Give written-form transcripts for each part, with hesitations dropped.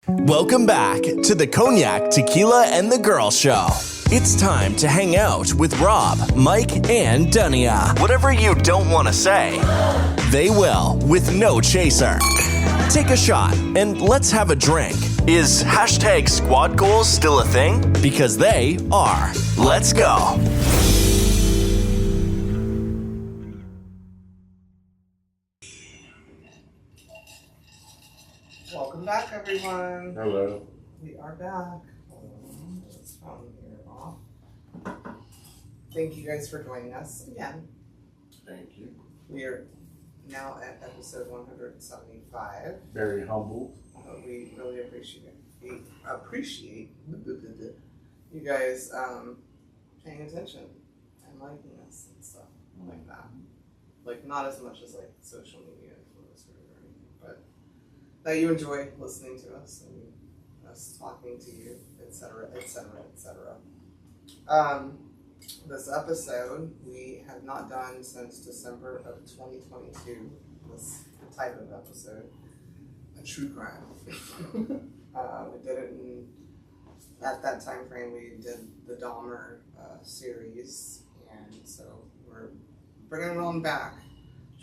Welcome back to the Cognac, Tequila, and the Girl Show. It's time to hang out with Rob, Mike, and Dunya. Whatever you don't want to say, they will with no chaser. Take a shot and let's have a drink. Is hashtag squad goals still a thing? Because they are. Let's go. Welcome back, everyone. Hello. We are back. This phone here off. Thank you guys for joining us again. Thank you. We are now at episode 175. Very humble. We really appreciate you guys paying attention and liking us and stuff like that. Like, not as much as like social media influencers or anything, but that you enjoy listening to us and us talking to you, etc., etc., etc. This episode we have not done since December of 2022. This type of episode, a true crime. We did it at that time frame. We did the Dahmer series, and so we're bringing it on back.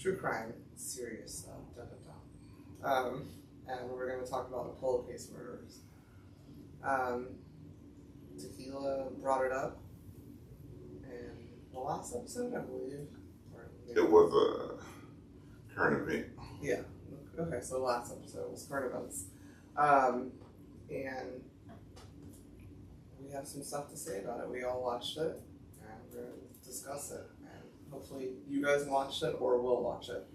True crime, serious stuff. And we're going to talk about the Pillowcase Murders. Tequila brought it up in the last episode, I believe. It was a current event. Yeah. Okay, so the last episode was current events. And we have some stuff to say about it. We all watched it, and we're going to discuss it. And hopefully you guys watched it or will watch it.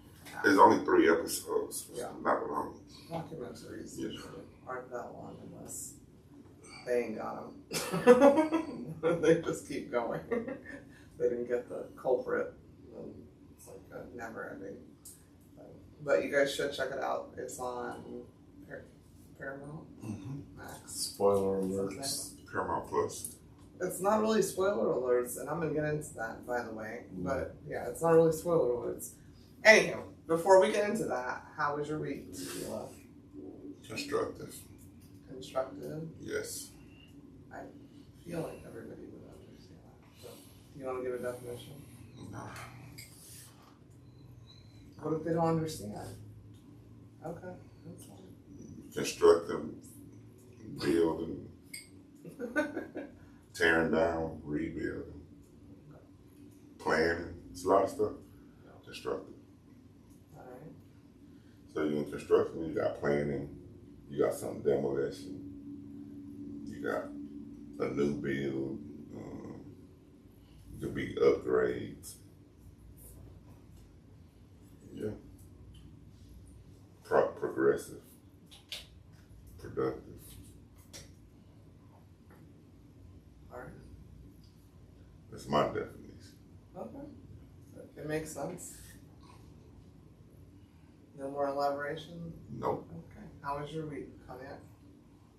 There's only 3 episodes. Yeah. Not long. Documentaries Yes. usually aren't that long unless they ain't got them. They just keep going. They didn't get the culprit. And it's like a never ending thing. But you guys should check it out. It's on Paramount Max. Spoiler alerts. Paramount Plus. It's not really spoiler alerts, and I'm going to get into that, by the way. But yeah, it's not really spoiler alerts. Anywho, before we get into that, how was your week, Tequila? Constructive. Constructive? Yes. I feel like everybody would understand that. So, you want to give a definition? No. What if they don't understand? Okay, that's fine. Constructive. Building. Tearing down. Rebuilding. Planning. It's a lot of stuff. Constructive. Alright. So you're in construction, you got planning, you got some demolition, you got a new build, could be upgrades. Yeah. Progressive. Productive. Alright. That's my definition. Okay. It makes sense. No more elaboration? Nope. Okay. How was your week, Cognac?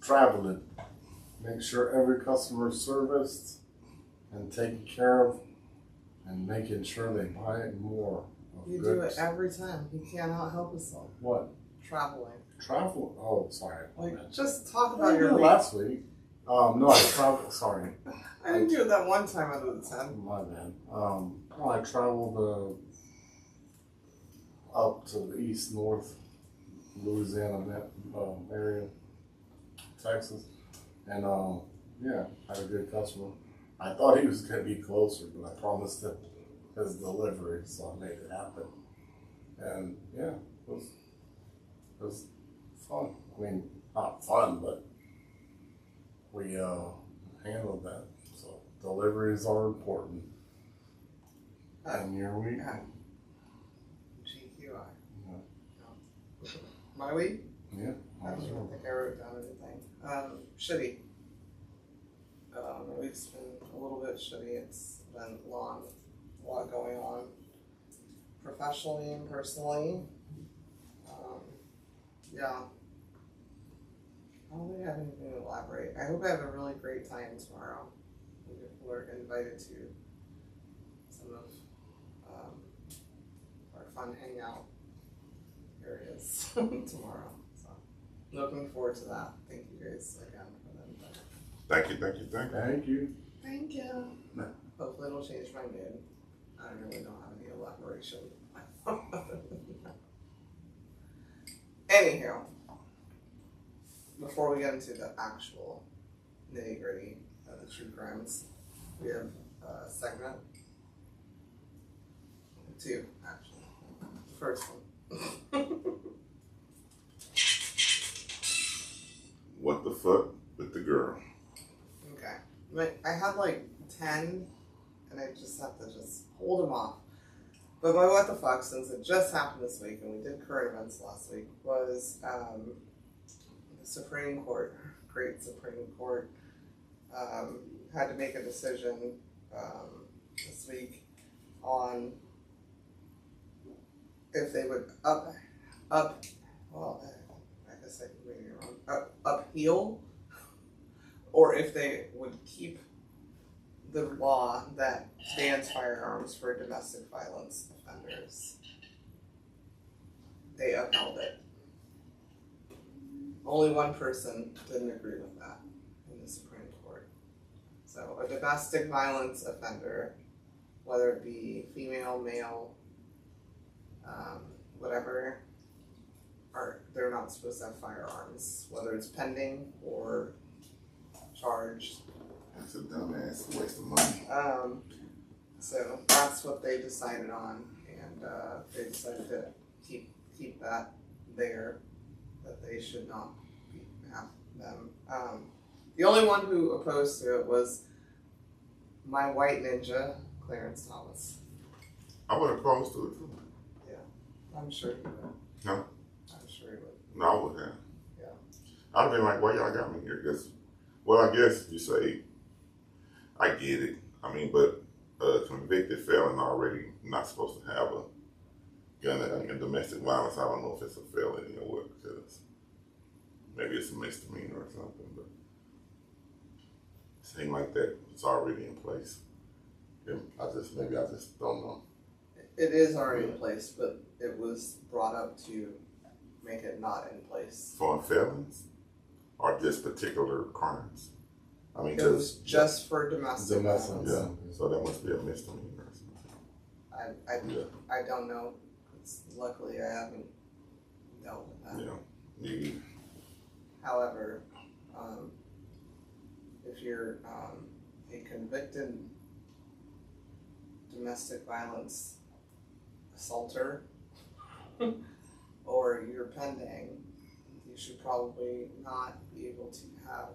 Traveling. Make sure every customer is serviced and taken care of, and making sure they buy more of You goods. do it every time. You cannot help yourself. What? Traveling. Travel? Oh, sorry. Like, just talk I about did your it week. last week. No, I traveled. Sorry. I didn't do it that one time out of the 10. My bad. I traveled up to the east, north, Louisiana area, Texas, and yeah, had a good customer. I thought he was gonna be closer, but I promised him his delivery, so I made it happen. And yeah, it was fun. I mean, not fun, but we handled that. So deliveries are important. And your week? GQI. Yeah. My week? Yeah. I don't even think I wrote down anything. Shitty. My week's been a little bit shitty. It's been long. A lot going on. Professionally and personally. Yeah. I don't think I have anything to elaborate. I hope I have a really great time tomorrow. We're invited to some of our fun hangout areas tomorrow. So looking forward to that. Thank you guys again for that. Thank you, thank you, thank you. Thank you. Thank you. Hopefully it'll change my mood. I really don't have any elaboration. Anywho, before we get into the actual nitty gritty of the true crimes, we have a segment. Two, actually. First one. What the fuck with the girl? Okay. I had like 10, and I just have to just hold them off. But my what the fuck, since it just happened this week, and we did current events last week, was the Supreme Court, great Supreme Court, had to make a decision this week on if they would appeal, or if they would keep the law that bans firearms for domestic violence offenders. They upheld it. Only one person didn't agree with that in the Supreme Court. So a domestic violence offender, whether it be female, male, whatever, they're not supposed to have firearms, whether it's pending or charged. That's a dumbass waste of money. So that's what they decided on, and they decided to keep that there, that they should not have them. The only one who opposed to it was my white ninja, Clarence Thomas. I would have opposed to it too. Yeah, I'm sure he would. No? I'm sure he would. No, I wouldn't have. Yeah. I'd have been like, why y'all got me here? Because, well, I guess you say, I get it. I mean, but a convicted felon already not supposed to have a gun in domestic violence. I don't know if it's a felony or what, because maybe it's a misdemeanor or something, but it seems like that it's already in place. I just don't know. It is already in place, but it was brought up to make it not in place. For felons or just particular crimes? I mean, It was just for domestic violence. Yeah, so that must be a misdemeanor or something. I don't know. Luckily, I haven't dealt with that. Yeah. Yeah. However, if you're a convicted domestic violence assaulter or you're pending, you should probably not be able to have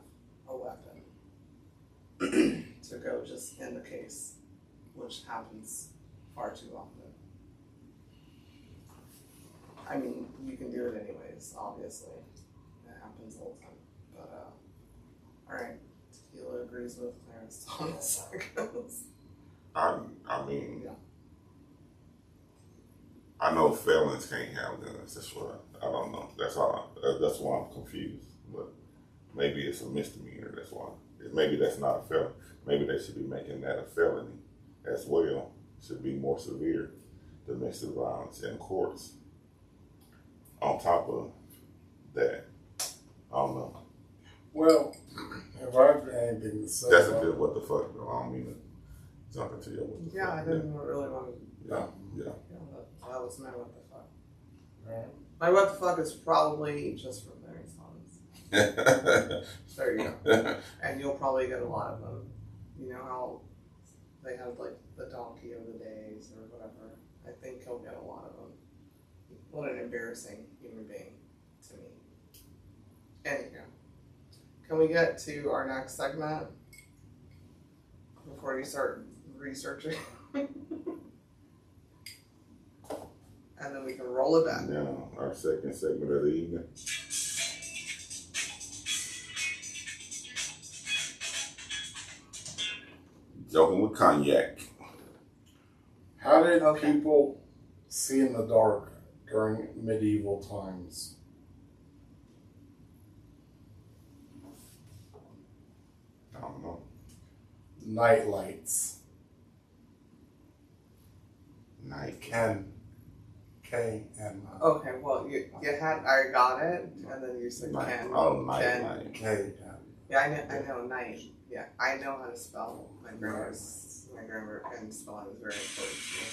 a weapon to go just in the case, which happens far too often. I mean, you can do it anyways, obviously. It happens all the time. But, alright, Tequila agrees with Clarence Thomas, I guess. I mean, Yeah. I know felons can't have guns. That's what I don't know. That's why I'm confused. But maybe it's a misdemeanor. That's why. Maybe that's not a felony. Maybe they should be making that a felony as well. Should be more severe domestic violence in courts. On top of that, I don't know. Well, if I have anything to say, That's a good what the fuck though. I don't mean to jump into your what the Yeah, fuck. I didn't really want to. Yeah. That was my what the fuck. right? My what the fuck is probably just for Clarence Thomas. There you go. And you'll probably get a lot of them. You know how they have like the donkey of the days or whatever. I think he'll get a lot of them. What an embarrassing human being to me. Anyhow, can we get to our next segment before you start researching? And then we can roll it back. Now, our second segment of the evening. Joking with Cognac. How did people see in the dark during medieval times? I don't know. Night lights. Night. K and Okay, well, you had, I got it, and then you said Night. Ken. Oh, night, Ken. night. K. Yeah, I know night. Yeah, I know how to spell. My grammar and spelling is very important to me.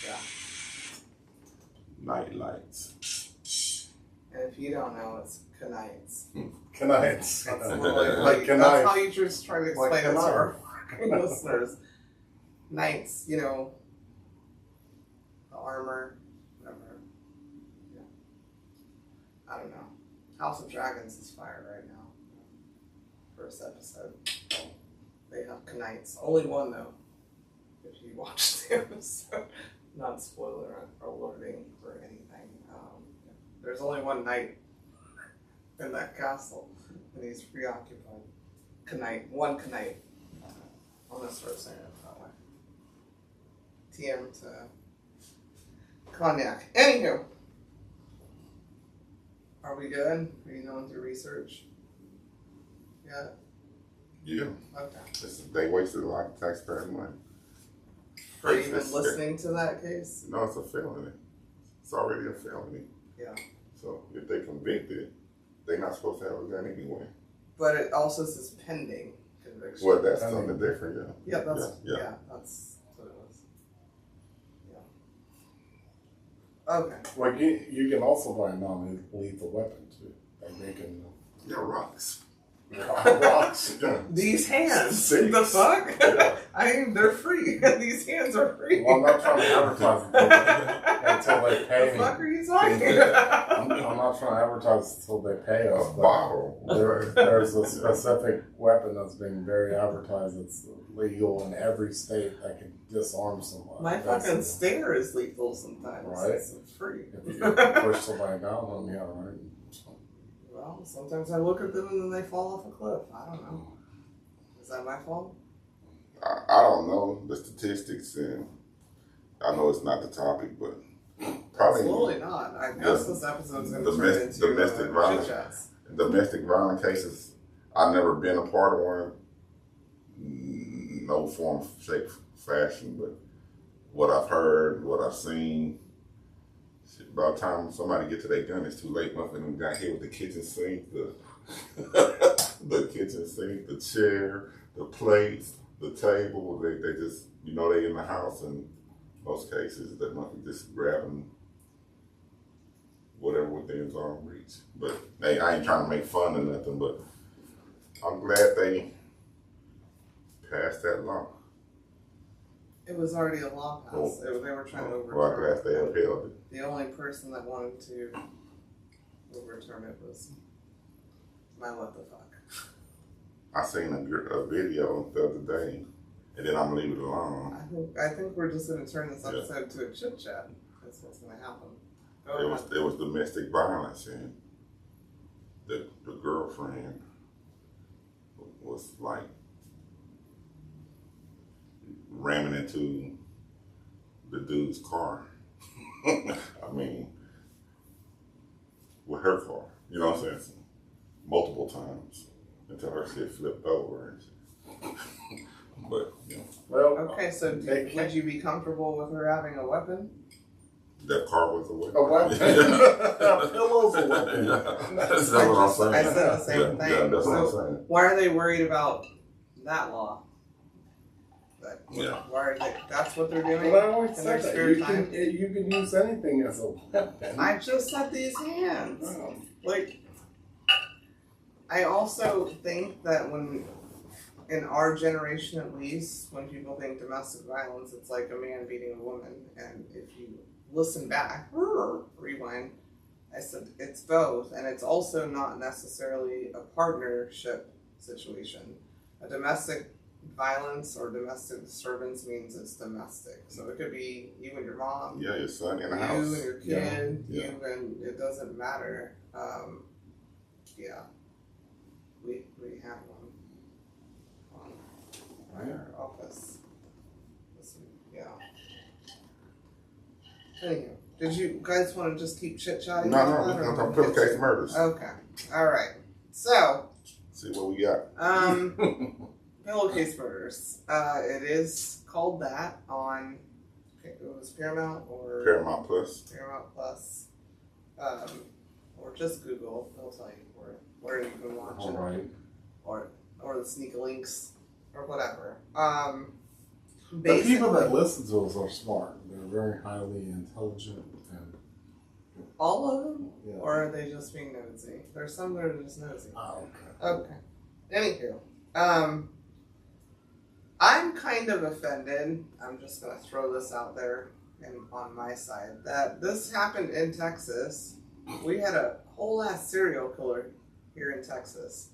Yeah. Night lights. And if you don't know, it's Knights. Knights. That's Like that's how you just try to explain Like it to our knife. listeners. Knights, you know, the armor, whatever. Yeah. I don't know. House of Dragons is fire right now. First episode. They have Knights. Only one though. If you watch the episode, not spoiler alerting or anything. There's only one knight in that castle, and he's preoccupied. One Knight. I'm gonna start saying it that way. TM to Cognac. Anywho, are we good? Are you going through research? Yeah. Yeah. Okay. They wasted a lot of taxpayer money. Are you even listening to that case? No, it's a felony. It's already a felony. Yeah. So if they convicted, they're not supposed to have a gun anyway. But it also says pending conviction. Well, that's something different, yeah. Yeah, that's Yeah. that's what it was. Yeah. Okay. Well, you can also buy a non-lethal weapon too. Like they can Yeah, rocks. rocks. Yeah. These hands. Six. The fuck? Yeah. I mean, they're free. These hands are free. Well, I'm not trying to advertise until they pay The me. fuck are you talking about? I'm not trying to advertise until they pay us. A but bottle. There's a specific weapon that's being very advertised that's legal in every state that can disarm someone. My fucking stare is lethal sometimes. Right. It's free. If you push somebody down on them, yeah, right. Well, sometimes I look at them and then they fall off a cliff. I don't know. Is that my fault? I don't know the statistics, and I know it's not the topic, but probably Absolutely not. I guess this episode's going to turn into domestic violence. chit-chats. Domestic violence cases. I've never been a part of one, no form, shape, fashion, but what I've heard, what I've seen. By the time somebody get to their gun, it's too late. One of them got hit with the kitchen sink, the kitchen sink, the chair, the plates, the table. They just, they in the house, and most cases that monkey just grabbing whatever within his arm reach. But hey, I ain't trying to make fun of nothing, but I'm glad they passed that law. It was already a law passed. They were trying to overturn Well, I'm glad they upheld it. The only person that wanted to overturn it was my what the fuck. I seen a video the other day, and then I'm gonna leave it alone. I think we're just going to turn this episode to a chit chat. That's what's going to happen. It was domestic violence, and the girlfriend was like ramming into the dude's car. I mean, with her car, you know what I'm saying? Multiple times until her shit flipped over. But, Well, Okay, so would you be comfortable with her having a weapon? that car was a weapon. a weapon. A pillow's a weapon. That's what I'm saying. I said the same thing. Yeah, that's what I'm So saying. why are they worried about that law? Yeah. Why are they? That's what they're doing. But I always in said their that spare you time? can use anything as a weapon. I just said these hands. Oh. Like, I also think that when, in our generation at least, when people think domestic violence, it's like a man beating a woman. And if you listen back, rewind, I said it's both. And it's also not necessarily a partnership situation. A domestic violence or domestic disturbance means it's domestic. So it could be you and your mom, Yeah, your son in the you house. and your kid, Yeah. you and it doesn't matter. Yeah, we had one on our office this week. Yeah. Anyway, did you guys want to just keep chit chatting? No, we're going to talk Pillowcase Murders. Okay. All right. So, See what we got. Pillowcase Murders. It is called that on it was Paramount or Paramount Plus. Paramount Plus, or just Google. They'll tell you where you can watch All it, right. or the sneak links or whatever. The people that listen to us are smart. They're very highly intelligent and all of them, yeah. or are they just being nosy? There's some that are just nosy. Oh, okay. Okay. Anywho, I'm kind of offended. I'm just gonna throw this out there and on my side that this happened in Texas. We had a whole ass serial killer here in Texas.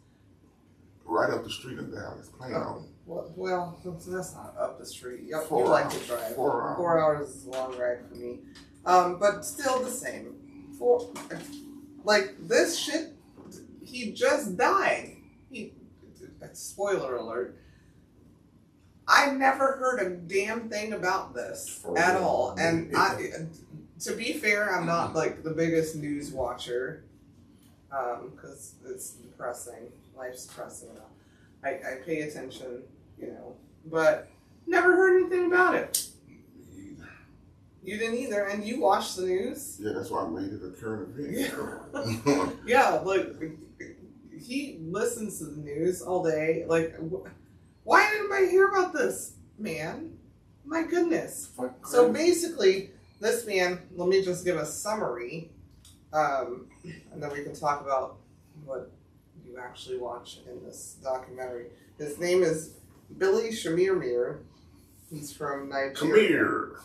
Right up the street in Dallas. Plano. Well, that's not up the street. You 4 like hours. to drive. 4 hours. 4 hours is a long ride for me. But still the same. Like this shit, he just died. Spoiler alert. I never heard a damn thing about this at all. And to be fair, I'm not like the biggest news watcher, because it's depressing. Life's depressing enough. I pay attention, but never heard anything about it. You didn't either, and you watched the news. Yeah, that's why I made it a current event. Yeah, like he listens to the news all day. Like, why didn't I hear about this, man? My goodness. So basically, this man. Let me just give a summary, and then we can talk about what you actually watch in this documentary. His name is Billy Shamirmir. He's from Nigeria.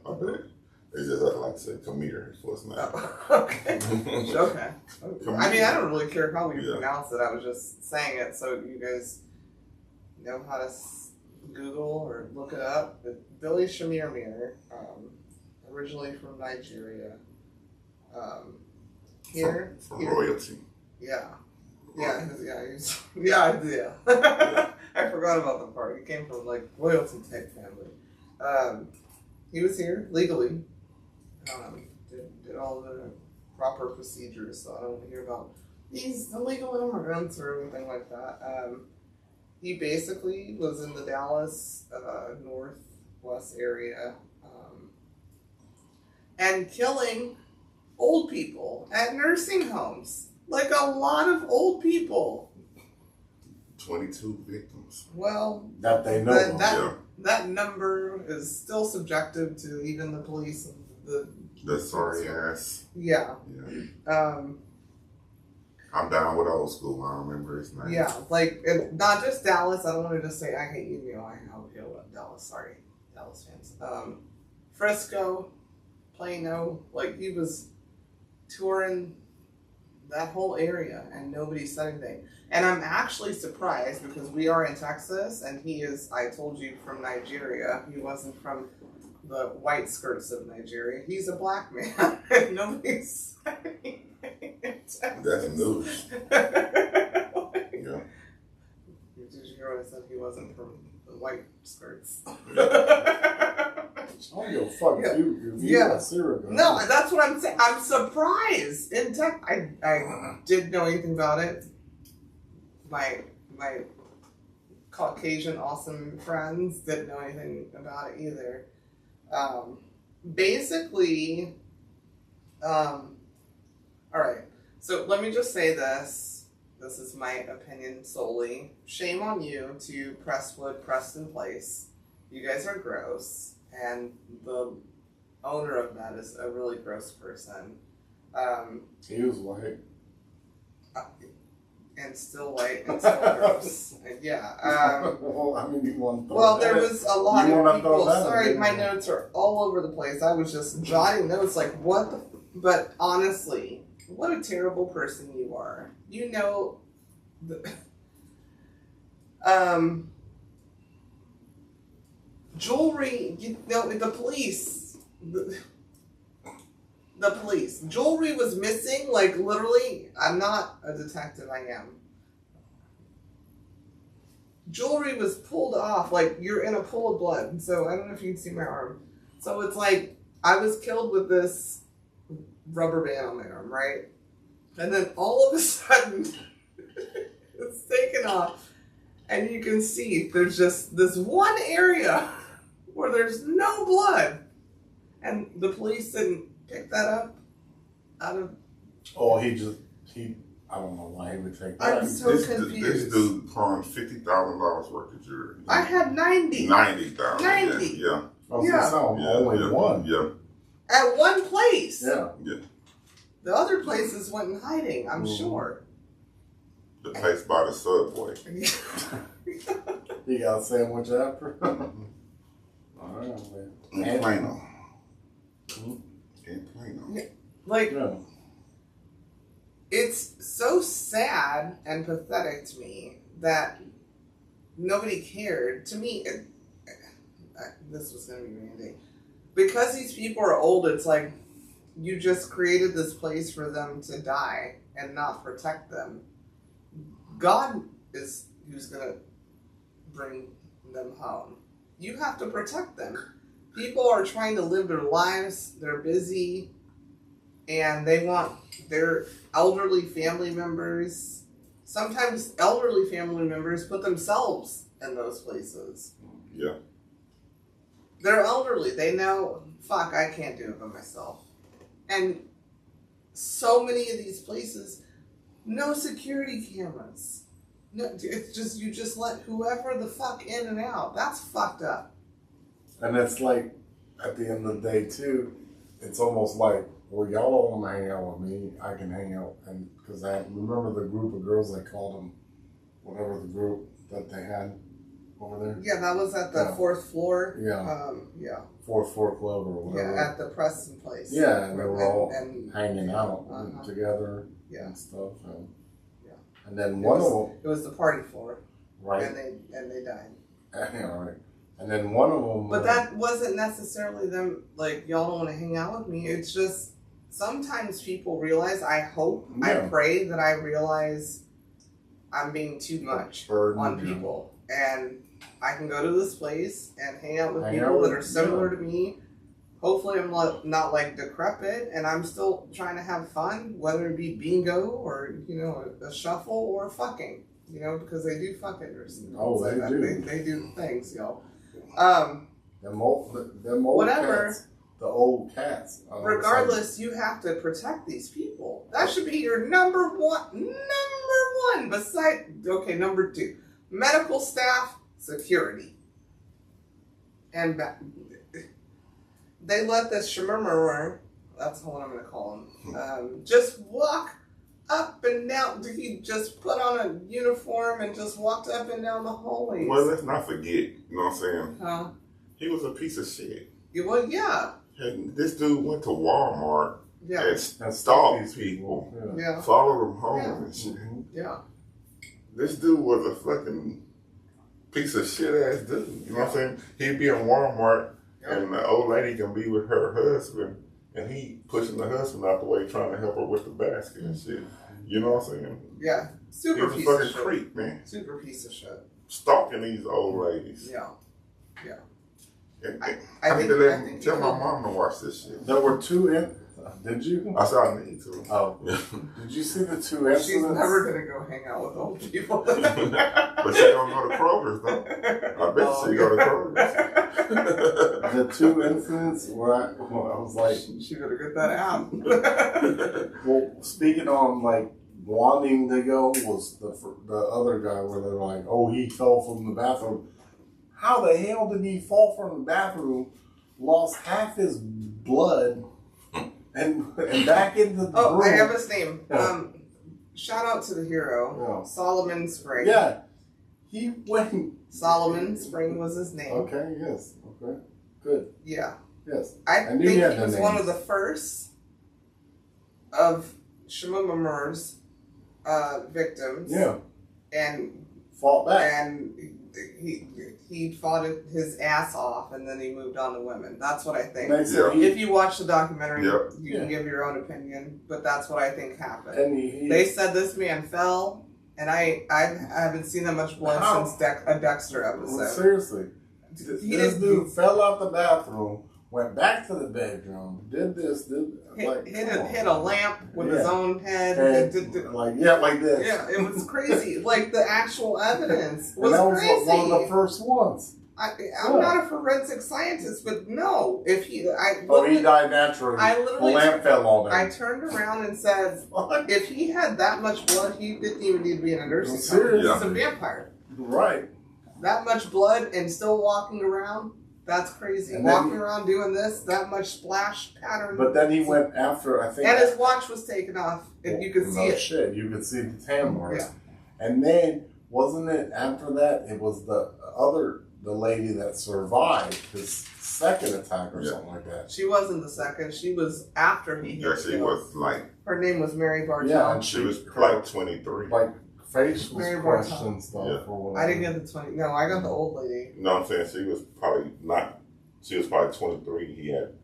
Come here. It's just I like to say come here before it's not. Okay. Okay. I mean, I don't really care how we Yeah. pronounce it. I was just saying it so you guys know how to Google or look it up. But Billy Shamirmir, originally from Nigeria. From royalty. Yeah. Yeah. I forgot about the part. He came from like royalty type family. He was here legally. Did all the proper procedures, so I don't want to hear about these illegal immigrants or anything like that. He basically was in the Dallas northwest area and killing old people at nursing homes. Like a lot of old people. 22 victims. Well, that they know. That number is still subjective to even the police and the sorry ass. Yeah. I'm down with old school. I remember his name. Yeah, like not just Dallas. I don't want to just say I hate you. I know Dallas. Sorry, Dallas fans. Frisco, Plano. Like he was touring that whole area and nobody said anything. And I'm actually surprised because we are in Texas and he is, I told you, from Nigeria. He wasn't from the white skirts of Nigeria. He's a black man. And nobody's said anything in Texas. That's news. Like, Yeah. did you hear what I said? He wasn't from the white skirts. Oh, yo, fuck you. Yeah. Syria, No, that's what I'm saying. I'm surprised. In tech, I didn't know anything about it. My Caucasian awesome friends didn't know anything about it either. Basically, all right. So let me just say this. This is my opinion solely. Shame on you to Presswood, Preston Place. You guys are gross. And the owner of that is a really gross person. He was white. And still white and still gross. Yeah. Well, I mean, you want to Well, there was a lot of people. Sorry, my in. notes are all over the place. I was just jotting notes like, what the... But honestly, what a terrible person you are. You know... Jewelry, the police, the police. Jewelry was missing, like literally, I'm not a detective, I am. Jewelry was pulled off, like you're in a pool of blood, so I don't know if you can see my arm. So it's like, I was killed with this rubber band on my arm, right? And then all of a sudden, it's taken off, and you can see there's just this one area where there's no blood, and the police didn't pick that up out of. Oh, he. I don't know why he would take that. I'm so confused. This dude pawned $50,000 worth of jewelry. I had 90. 90,000. 90. Yeah. Yeah. Only one. Yeah. At one place. Yeah. Yeah. The other places went in hiding, I'm sure. The place by the subway. He got a sandwich after. All right, man. In Plano. In Plano. Like, Yeah. it's so sad and pathetic to me that nobody cared. To me, this was going to be Randy. Because these people are old, it's like you just created this place for them to die and not protect them. God is who's going to bring them home. You have to protect them. People are trying to live their lives. They're busy. And they want their elderly family members. Sometimes elderly family members put themselves in those places. Yeah. They're elderly. They know, fuck, I can't do it by myself. And so many of these places, no security cameras. No, it's just, you just let whoever the fuck in and out. That's fucked up. And it's like, at the end of the day, too, it's almost like, well, y'all don't want to hang out with me. I can hang out. And because I remember the group of girls, they called them, whatever the group that they had over there. Yeah, that was at the fourth floor. Yeah. Yeah. Fourth floor club or whatever. Yeah, at the Preston place. Yeah, and they were all and hanging out together and stuff. And, and then one of them. It was the party floor. Right. And they died. Yeah, right. And then one of them. But that wasn't necessarily them, like, y'all don't want to hang out with me. It's just sometimes people realize, I hope, I pray that I realize I'm being too much on people. And I can go to this place and hang out with people that are similar to me. Hopefully I'm not like decrepit and I'm still trying to have fun, whether it be bingo or, you know, a shuffle or fucking, you know, because they do fucking. Oh, they like do. They do things, yo. Them old whatever. Cats, the old cats. Regardless, you have to protect these people. That should be your number one. Number two, medical staff, security. And they let this shmurmerer, that's what I'm going to call him, just walk up and down. He just put on a uniform and just walked up and down the hallways. Well, let's not forget, you know what I'm saying? Huh? He was a piece of shit. Well, yeah. And this dude went to Walmart and stalked stalked people. Yeah. Followed them home and shit. Yeah. This dude was a fucking piece of shit ass dude. You know what I'm saying? He'd be in Walmart and the old lady can be with her husband and he pushing the husband out the way trying to help her with the basket and shit. You know what I'm saying? Yeah. Super he piece was a of fucking shit. creep, man. Super piece of shit. Stalking these old ladies. Yeah. Yeah. And I need to tell my mom to watch this shit. There were two in. Did you? I said I need to. Oh. Did you see the two incidents? She's never going to go hang out with old people. But she don't go to Kroger's, though. I bet she go to Kroger's. The two incidents where I was like... She better get that out. Well, speaking on, like, wanting to go was the other guy where they're like, oh, he fell from the bathroom. How the hell did he fall from the bathroom, lost half his blood, and back into the room? I have his name. Yeah. Shout out to the hero, Yeah. Solomon Spring. Yeah. He went... Solomon Spring was his name. Okay, yes. Okay, good. Yeah. Yes. I knew think you had he the was one names. of the first of Shmurmer's victims. Yeah. And Fought back. And he fought his ass off, and then he moved on to women. That's what I think. If you watch the documentary, you can give your own opinion, but that's what I think happened. And they said this man fell, and I haven't seen that much blood since a Dexter episode. Well, seriously. This dude fell out the bathroom, went back to the bedroom, did hit a lamp with his own head. Like this. Yeah, it was crazy. Like the actual evidence was and that was crazy. one of the first ones. I'm not a forensic scientist, but no. If he, he died naturally. I literally, the lamp fell on him. I turned around and said, if he had that much blood, he didn't even need to be in a nursing home. He's a vampire. Right. That much blood and still walking around, that's crazy. And walking around doing this, that much splash pattern. But then he went after, I think. And his watch was taken off, and you could see it. Shit, you could see the tan marks. Yeah. And then, wasn't it after that, it was the lady that survived his second attack or something like that. She wasn't the second. She was after he hit. Yeah, she was like. Her name was Mary Bartel. Yeah, and she was like 23. Like face was Mary crushed Bartel. and stuff. Yeah. Or whatever. I didn't get the 20. No, I got the old lady. No, I'm saying she was probably not. She was probably 23. He had.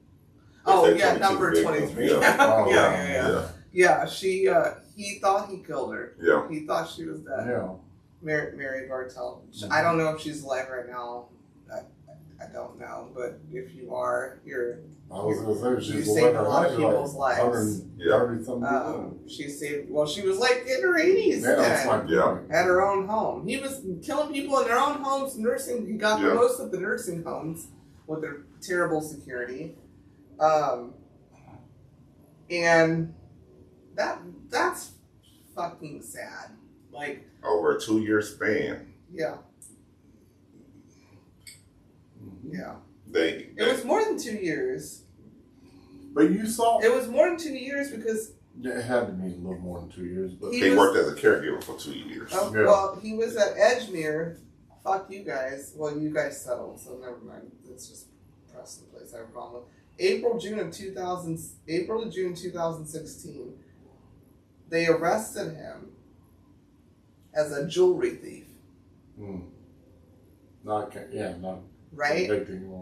Oh said yeah, 22 number victims. 23. Oh, yeah. Yeah, she. He thought he killed her. Yeah. He thought she was dead. Yeah. Mary Bartel. I don't know if she's alive right now. I don't know, but if you are, I was gonna say you she's saved a lot of people's lives. She saved. Well, she was like in her 80s. Yeah, that's my point. At her own home. He was killing people in their own homes, nursing. He got most of the nursing homes with their terrible security. And that's fucking sad. Like, over a 2-year span. Yeah. Yeah. It was more than 2 years. But you saw. It was more than 2 years because. Yeah, it had to be a little more than 2 years. But he worked as a caregiver for 2 years. Oh, yeah. Well, he was at Edgemere. Fuck you guys. Well, you guys settled, so never mind. It's just Preston place. I have a problem with. April to June 2016. They arrested him as a jewelry thief. Not right.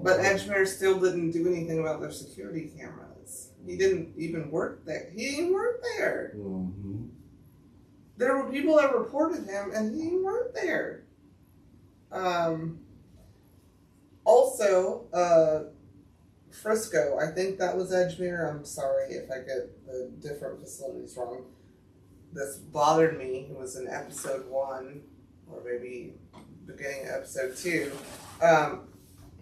But Edgemere still didn't do anything about their security cameras. He didn't even work there. He didn't work there. Mm-hmm. There were people that reported him, and he didn't work there. Also, Frisco. I think that was Edgemere. I'm sorry if I get the different facilities wrong. This bothered me. It was in episode 1, or maybe beginning of episode 2.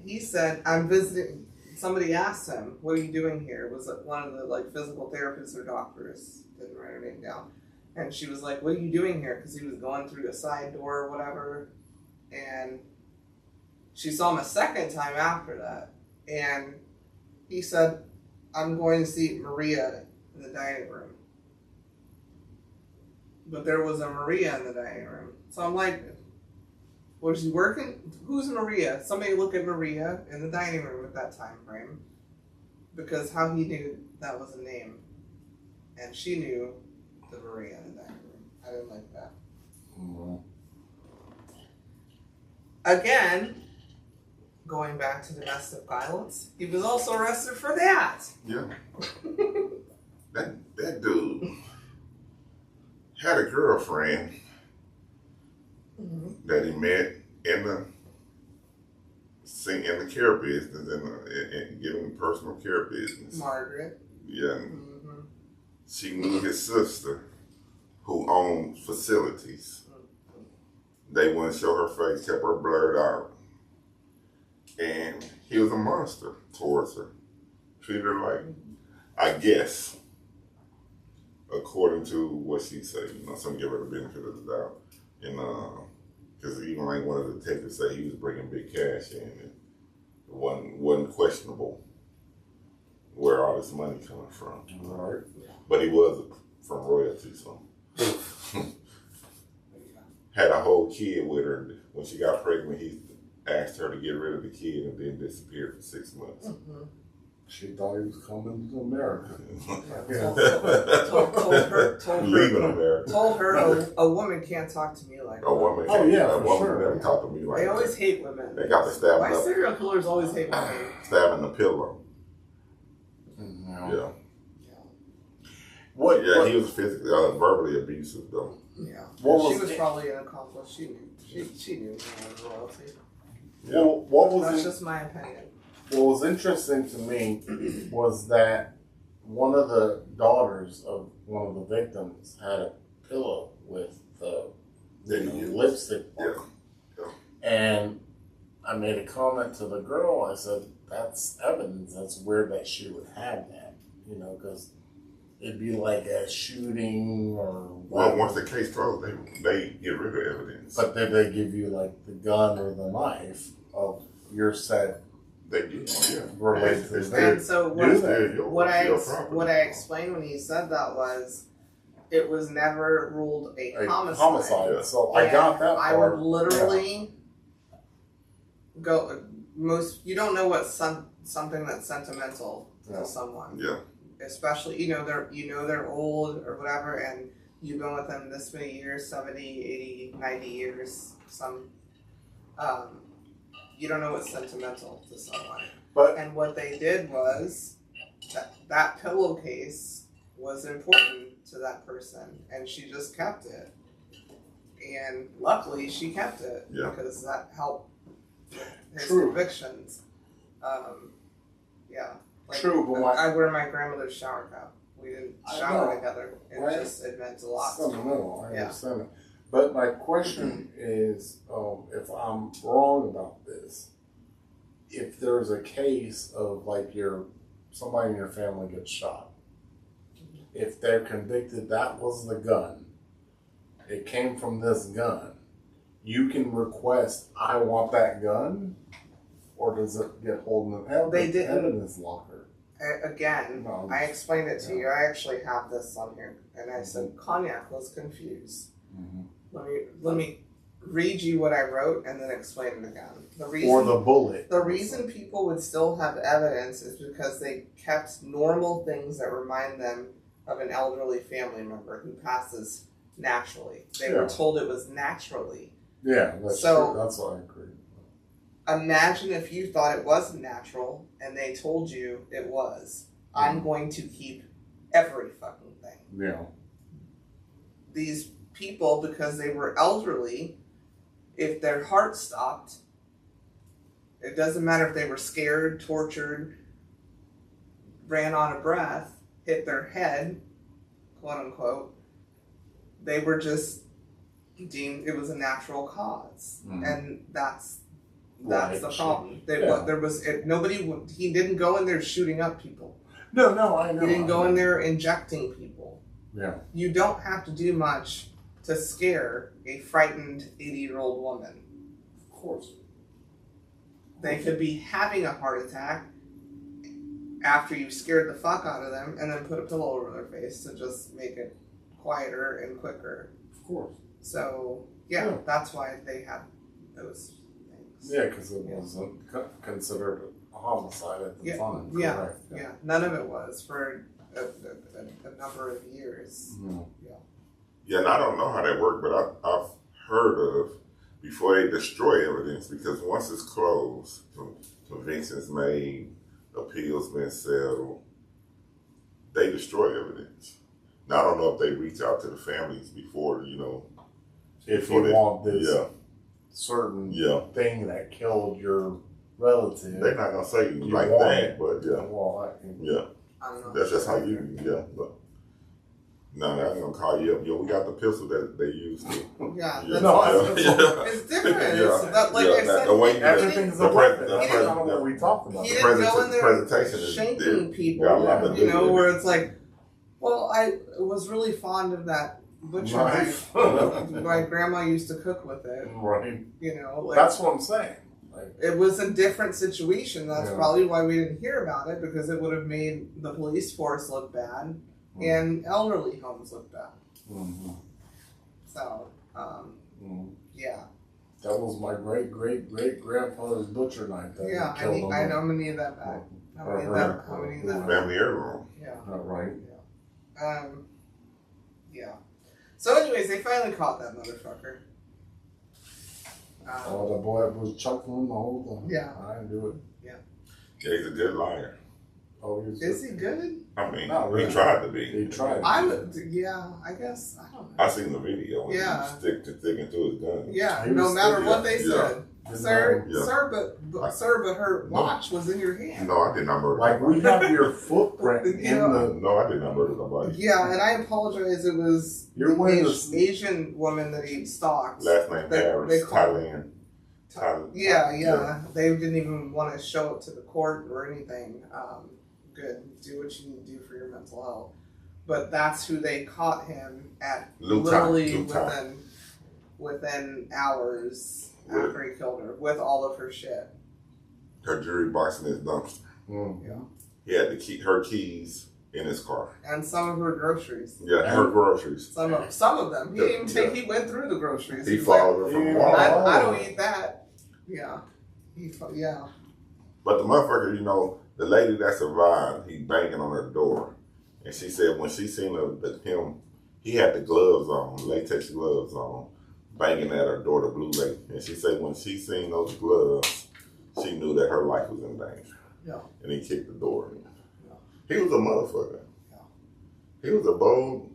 He said, I'm visiting. Somebody asked him, what are you doing here? Was it one of the physical therapists or doctors? Didn't write her name down. And she was like, what are you doing here? Because he was going through a side door or whatever. And she saw him a second time after that. And he said, I'm going to see Maria in the dining room. But there was a Maria in the dining room. So I'm like, was he working? Who's Maria? Somebody look at Maria in the dining room at that time frame. Because how he knew that was a name. And she knew the Maria in the dining room. I didn't like that. Mm-hmm. Again, going back to domestic violence, he was also arrested for that. Yeah. that dude had a girlfriend that he met in the care business and giving personal care business. Margaret. Yeah. Mm-hmm. She knew his sister, who owned facilities. They wouldn't show her face, kept her blurred out. And he was a monster towards her. Treated her like, I guess, according to what she said, some give her the benefit of the doubt. And because even like one of the detectives said he was bringing big cash in, and it wasn't questionable where all this money coming from. Right. But he was from royalty, so. Had a whole kid with her. When she got pregnant, he asked her to get rid of the kid and then disappeared for 6 months. Mm-hmm. She thought he was coming to America. Leaving America. Told her a woman can't talk to me like that. A woman can't. A woman sure. never talk to me like that. They always hate women. They got the stab. Why serial killers always hate women? Stabbing the pillow. No. Yeah. He was physically, verbally abusive though. Yeah. She was probably an accomplice. She knew. She knew royalty. Yeah. Well, that's just my opinion. What was interesting to me was that one of the daughters of one of the victims had a pillow with the lipstick on it. And I made a comment to the girl. I said, that's evidence. That's weird that she would have that, you know, because it'd be like a shooting or Well, whatever. once the case closed, they get rid of evidence. But then they give you like the gun or the knife of your set They do, yeah. related to It's that. And so Do what that. what I explained when he said that was, it was never ruled a A homicide. Yeah. So I got that I part. would literally go. You don't know what something that's sentimental Yeah. to someone, Yeah. especially they're old or whatever, and you've been with them this many years, 70, 80, 90 years. You don't know what's sentimental to someone. But And what they did was that pillowcase was important to that person, and she just kept it. And luckily, she kept it Yeah. because that helped his True. convictions. Yeah. Like, True, but I wear my grandmother's shower cap. We didn't I shower know, together. right? It meant a lot to me. sentimental, I Yeah. understand it. But my question is, if I'm wrong about this, if there's a case of like somebody in your family gets shot, if they're convicted that was the gun, it came from this gun, you can request, I want that gun, or does it get held in the They didn't- evidence locker? Again, No. I explained it to Yeah. you. I actually have this on here, and I said Cognac was confused. Mm-hmm. Let me read you what I wrote and then explain it again. Or the bullet. The reason people would still have evidence is because they kept normal things that remind them of an elderly family member who passes naturally. They Yeah. were told it was naturally. Yeah, that's So- true. That's what I agree. Imagine if you thought it wasn't natural and they told you it was. I'm going to keep every fucking thing. Yeah. These people, because they were elderly, if their heart stopped, it doesn't matter if they were scared, tortured, ran out of breath, hit their head, quote unquote, they were just deemed it was a natural cause. And that's Right. the problem. Yeah. He didn't go in there shooting up people. No, I know. He didn't go in there injecting people. Yeah. You don't have to do much to scare a frightened 80-year-old woman. Of course. They could be having a heart attack after you scared the fuck out of them and then put a pillow over their face to just make it quieter and quicker. Of course. So, Yeah. that's why they had those things. Yeah, because it wasn't considered a homicide at the time. Correct. Yeah. None of it was for a number of years. Mhm. Yeah, and I don't know how that worked, but I've heard of before they destroy evidence, because once it's closed, convictions made, appeals been settled, they destroy evidence. Now I don't know if they reach out to the families before, If before you they- want this Yeah, certain yeah. thing that killed your relative, They're not gonna say you You like want that, it. but yeah, well, I can, yeah. I don't know. That's just how you, yeah. But, no, I'm gonna call you up. Yo, we got the pistol that they used to. Yeah, Yeah. that's No, Yeah. it's different. Yeah. It's that, like Yeah, I said, the way he you- everything's The a weapon. pres- That's the not what we talked about. he The didn't go in there presentation is shanking different. people, Got a lot to do you know, with where it. it's like, well, I was really fond of that butcher Knife. knife. My grandma used to cook with it, Right. you know. Like, That's what I'm saying. Like, it was a different situation. That's Yeah. probably why we didn't hear about it, because it would have made the police force look bad and elderly homes look bad. mhm, So, mhm. yeah. That was my great grandfather's butcher knife. That Yeah, killed him. I'm gonna need that back. I'm gonna need that. I'm gonna need that back. Family heirloom. Yeah. Not right. Yeah. So, anyways, they finally caught that motherfucker. Oh, the boy was chuckling the whole time. Yeah. I didn't do it. Yeah, he's a good liar. Oh, he was Is he good? I mean, Not really. he tried to be. He tried. Yeah, I guess. I don't know. I seen the video. When Yeah. he sticking to his gun. Yeah, He no was matter still- what they yeah. said. Didn't Sir, know. Yeah. but her watch was in your hand. No, I did not murder. Like, we have your footprint in Yeah. the. No, I did not murder nobody. Yeah, and I apologize. It was You're the wearing this- Asian woman that he stalked. Last name They Harris, call- Thailand. Yeah. They didn't even want to show it to the court or anything. Good. Do what you need to do for your mental health. But that's who they caught him at literally within hours after he killed her with all of her shit. Her jewelry box in his dumpster. Yeah. He had to keep her keys in his car. And some of her groceries. Yeah, her groceries. Some of them. He didn't take. He went through the groceries. He followed her from Walmart. I don't eat that. Yeah. Yeah. But the motherfucker, the lady that survived, he banging on her door. And she said when she seen him, he had the gloves on, latex gloves on, banging at her door, the blue lady. And she said when she seen those gloves, she knew that her life was in danger. Yeah. And he kicked the door in. Yeah. He was a motherfucker. Yeah. He was a bold.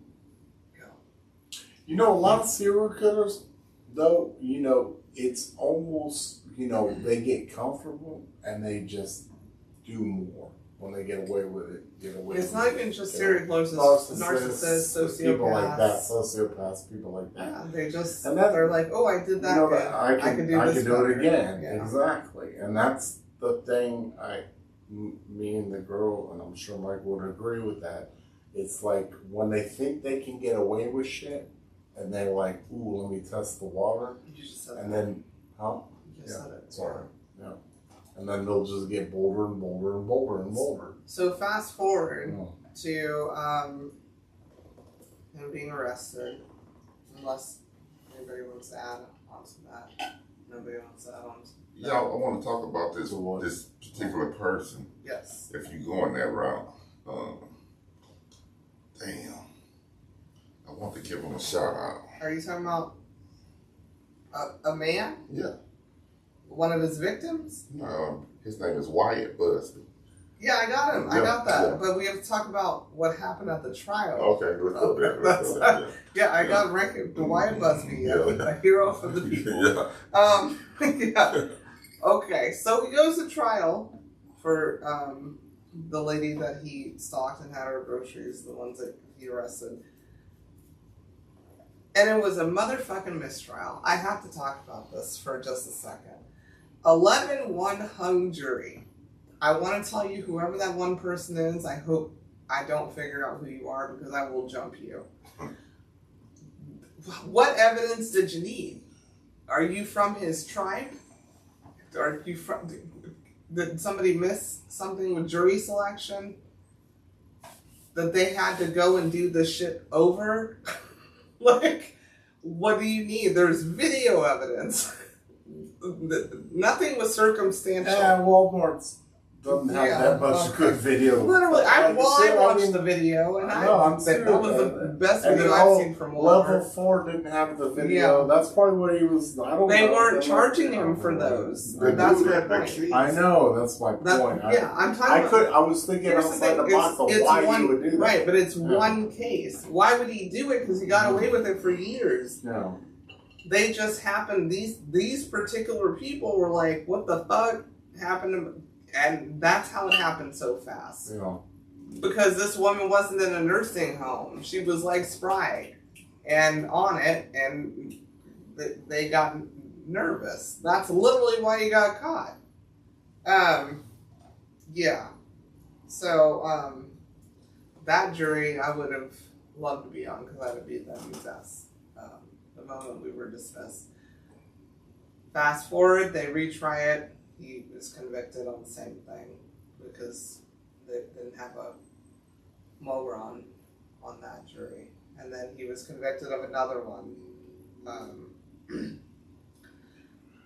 Yeah. A lot of serial killers, though, it's almost, they get comfortable and they just do more when they get away with it. It's not even just serial killers, narcissists, sociopaths. People like that, sociopaths, people like that. Yeah, they're like, oh, I did that. I can do it again. Yeah. Exactly. And that's the thing me and the girl, and I'm sure Mike would agree with that. It's like when they think they can get away with shit, and they're like, ooh, let me test the water. You just said and that. then, You just said it. Sorry. Yeah. And then they'll just get bolder and bolder and bolder and bolder. So fast forward to him being arrested, unless anybody wants to add on to that. Nobody wants to add on to that. Yeah, I want to talk about this particular person. Yes. If you go in that route, damn, I want to give him a shout out. Are you talking about a man? Yeah. One of his victims? No, his name is Wyatt Busby. Yeah, I got him. I Yeah, got that. yeah. But we have to talk about what happened at the trial. Okay, let's go there. Yeah, I got the Wyatt Busby, a hero for the people. Yeah. Yeah. Okay, so he goes to trial for the lady that he stalked and had her groceries, the ones that he arrested. And it was a motherfucking mistrial. I have to talk about this for just a second. 11-1 hung jury. I want to tell you, whoever that one person is, I hope I don't figure out who you are because I will jump you. What evidence did you need? Are you from his tribe? Are you from? Did somebody miss something with jury selection? That they had to go and do this shit over? Like, what do you need? There's video evidence. Nothing was circumstantial. Yeah, Walmart's doesn't have that much good video. Literally, I watched the video, and that was the best video I've seen from Walmart. Level 4 didn't have the video. Yeah. That's probably what he was. I don't know. They weren't charging him for those. That's my point. I know. That's my point. I'm talking I was thinking outside the box of why he would do that. Right, but it's one case. Why would he do it? Because he got away with it for years. No. They just happened. These particular people were like, "What the fuck happened to me?" And that's how it happened so fast. Yeah. Because this woman wasn't in a nursing home. She was like spry and on it, and they got nervous. That's literally why he got caught. Yeah. So, that jury I would have loved to be on because I'd have beat that dude's ass the moment we were dismissed. Fast forward, they retry it. He was convicted on the same thing because they didn't have a mower on that jury. And then he was convicted of another one.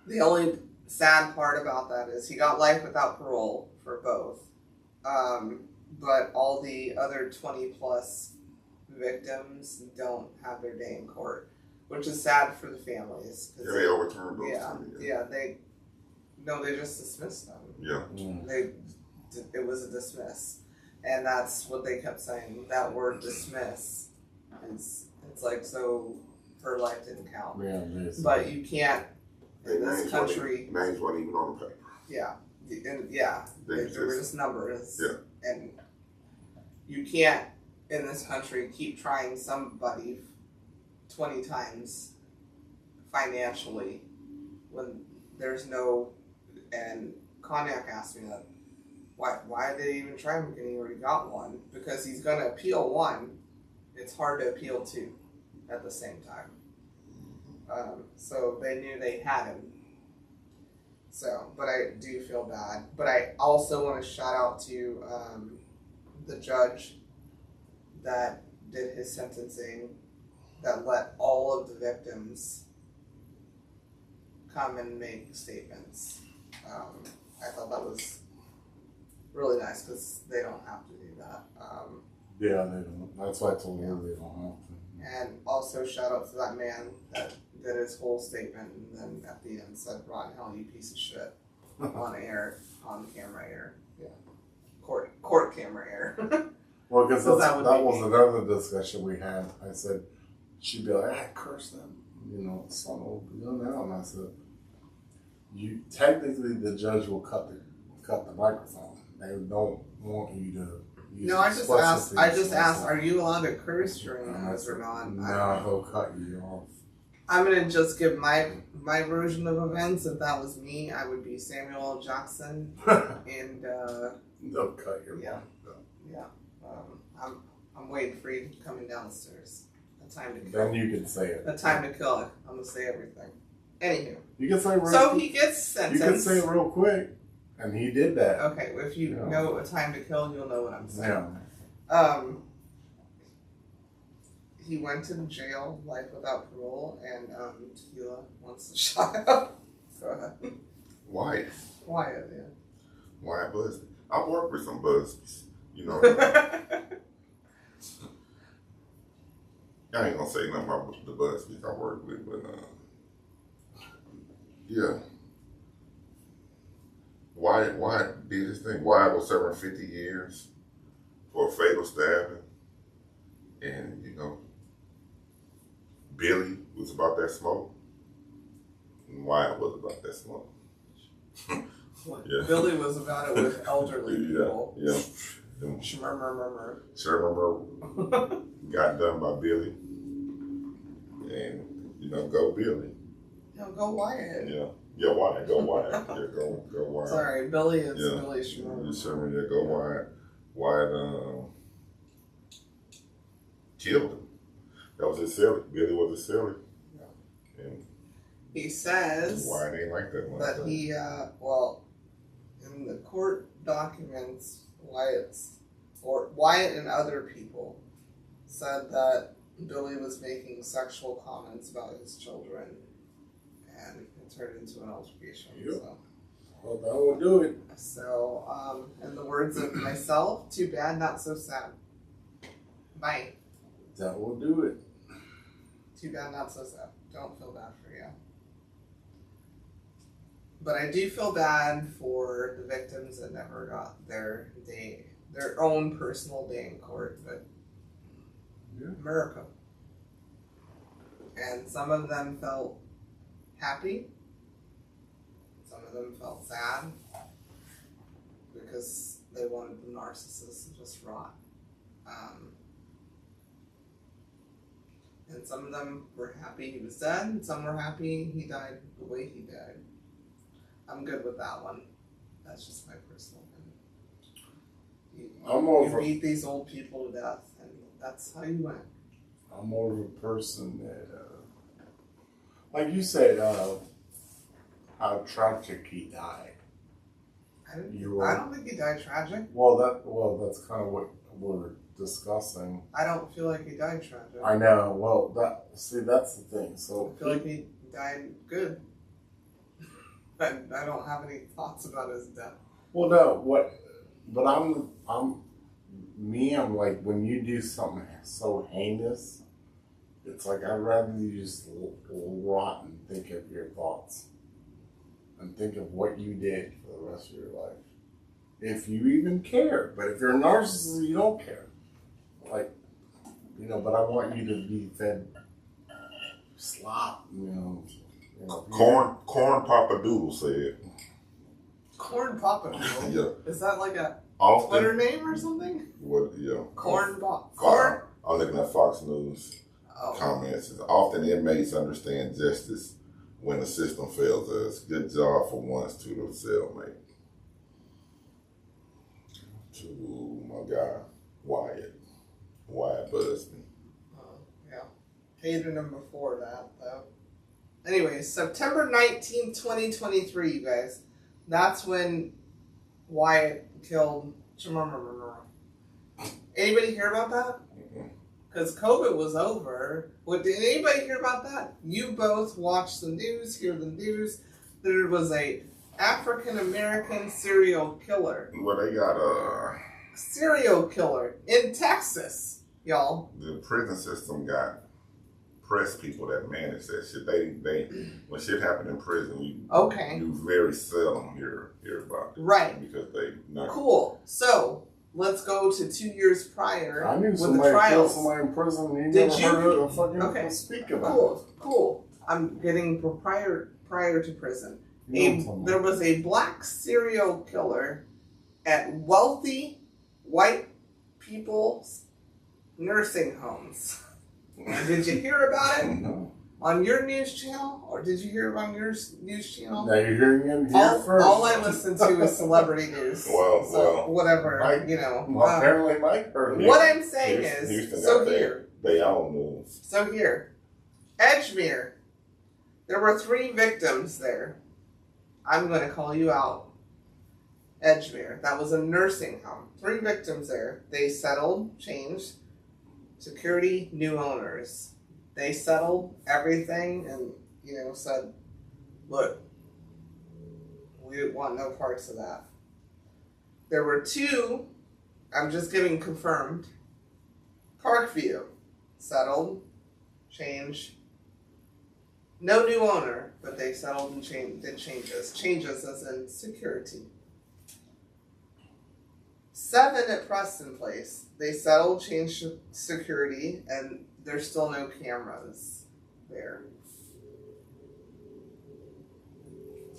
The only sad part about that is he got life without parole for both. But all the other 20 plus victims don't have their day in court, which is sad for the families. Yeah, they overturned those. Yeah, they just dismissed them. Yeah. It was a dismiss. And that's what they kept saying. That word dismiss. It's like, so her life didn't count. Yeah, but you can't, in this country. Names weren't even on the paper. Yeah. And they were just numbers. Yeah. And you can't, in this country, keep trying somebody 20 times financially when there's no, and Cognac asked me that, why did they even try him again? He already got one. Because he's going to appeal one, it's hard to appeal two at the same time. So they knew they had him. So, but I do feel bad. But I also want to shout out to the judge that did his sentencing, that let all of the victims come and make statements. I thought that was really nice because they don't have to do that. Yeah, they don't. That's why I told her they don't have to. And also shout out to that man that did his whole statement and then at the end said, "Rotten hell, you piece of shit," on camera air. Yeah, court camera air. Well, because So that that would was be me. another discussion we had. I said, she'd be like, I curse them, son of a gun now. And I said, you technically the judge will cut the microphone. They don't want you to use No, I just asked, are are you allowed to curse during those or not? No, he'll cut you off. I'm gonna just give my version of events. If that was me, I would be Samuel L. Jackson, and They'll cut your yeah. mic. yeah, I'm waiting for you coming downstairs. A time to kill. Then you can say it. A time to kill. I'm gonna say everything. Anywho, You can say real so he gets You sentenced. can say it real quick, and he did that. Okay, well, if you Yeah. know a time to kill, you'll know what I'm saying. Yeah. He went to jail, life without parole, and Tequila wants to shut up. Go ahead. Wyatt. Wyatt, yeah. Wyatt Busby. I've worked with some Busbys. I ain't gonna say nothing about the Busbys I work with, but yeah. Wyatt did his thing. Wyatt was serving 50 years for a fatal stabbing. And, Billy was about that smoke. And Wyatt was about that smoke. Yeah. Billy was about it with elderly people. Yeah. Shmurmurmurmur. Sherman got done by Billy. And, go Billy. No, go Wyatt. Yeah, Wyatt. Go Wyatt. Yeah, go Wyatt. Sorry, Billy is Yeah. Billy Shmurmurmur. Sherman, yeah, go Wyatt. Wyatt killed him. That was his silly. Billy was his silly. Yeah. And He says Wyatt ain't like that one. that he, in the court documents, Wyatt and other people said that Billy was making sexual comments about his children, and it turned into an altercation. Yep. Well, that will do it. So, in the words of myself, too bad, not so sad. Bye. That will do it. Too bad, not so sad. Don't feel bad for you. But I do feel bad for the victims that never got their own personal day in court, but America. And some of them felt happy. Some of them felt sad because they wanted the narcissist to just rot. And some of them were happy he was dead, and some were happy he died the way he died. I'm good with that one. That's just my personal opinion. You beat these old people to death, and that's how you went. I'm more of a person that, like you said, how tragic he died. I don't think he died tragic. Well, that's kind of what we're discussing. I don't feel like he died tragic. I know. Well, that's the thing. So I feel like he died good. I don't have any thoughts about his death. Well, no. But I'm like, when you do something so heinous, it's like I'd rather you just rot and think of your thoughts and think of what you did for the rest of your life, if you even care. But if you're a narcissist, you don't care. Like, but I want you to be fed slop, Corn Papa Doodle said. Corn Papa Doodle? Yeah. Is that like a Often, Twitter name or something? What? Yeah. Corn Papa. I'm looking at Fox News Oh. comments. Often inmates understand justice when the system fails us. Good job for once to the cellmate. To my guy, Wyatt Busby. Yeah. Hated him before that, though. Anyway, September 19th, 2023, you guys. That's when Wyatt killed Chimamanda. Anybody hear about that? Because COVID was over. Did anybody hear about that? You both watch the news, hear the news. There was a African American serial killer. Well, they got Serial killer in Texas, y'all. the prison system got press people that manage that shit. They when shit happened in prison, you very seldom hear about it. Right. Because they not Cool. So let's go to 2 years prior. I knew with somebody the killed trials. somebody in prison and Did never you? heard a fucking speak about it. Cool. I'm getting prior to prison. You know something. There was a black serial killer at wealthy white people's nursing homes. Did you hear about it No. on your news channel, or did you hear it on your news channel? Now you're hearing him here first. All I listen to is celebrity news. Well, whatever, Mike, you know. Well, apparently Mike heard it. What I'm saying Houston is, so got here. they all move. So here, Edgemere, there were 3 victims there. I'm going to call you out. Edgemere, that was a nursing home. 3 victims there. They settled, changed. Security, new owners. They settled everything and, said, look, we want no parts of that. There were 2, I'm just giving confirmed. Parkview, settled, changed. No new owner, but they settled and did changes. Changes as in security. 7 at Preston Place. They settled, changed security, and there's still no cameras there.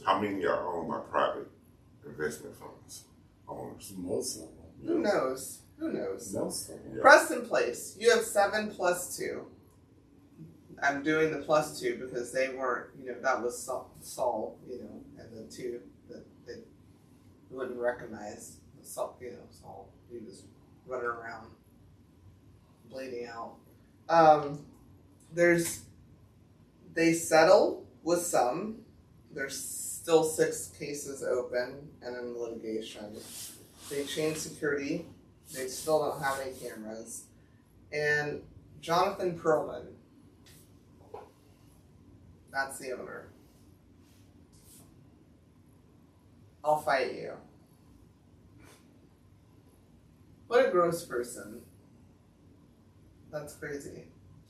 How many are owned by private investment funds owners? Most of them. Who knows? Most of them. Yeah. Preston Place. You have 7 plus 2. I'm doing the plus 2 because they weren't, that was Saul, and the 2 that they wouldn't recognize. Saul, he was running around, bleeding out. They settled with some. There's still 6 cases open and in litigation. They changed security. They still don't have any cameras. And Jonathan Perlman, that's the owner. I'll fight you. What a gross person. That's crazy.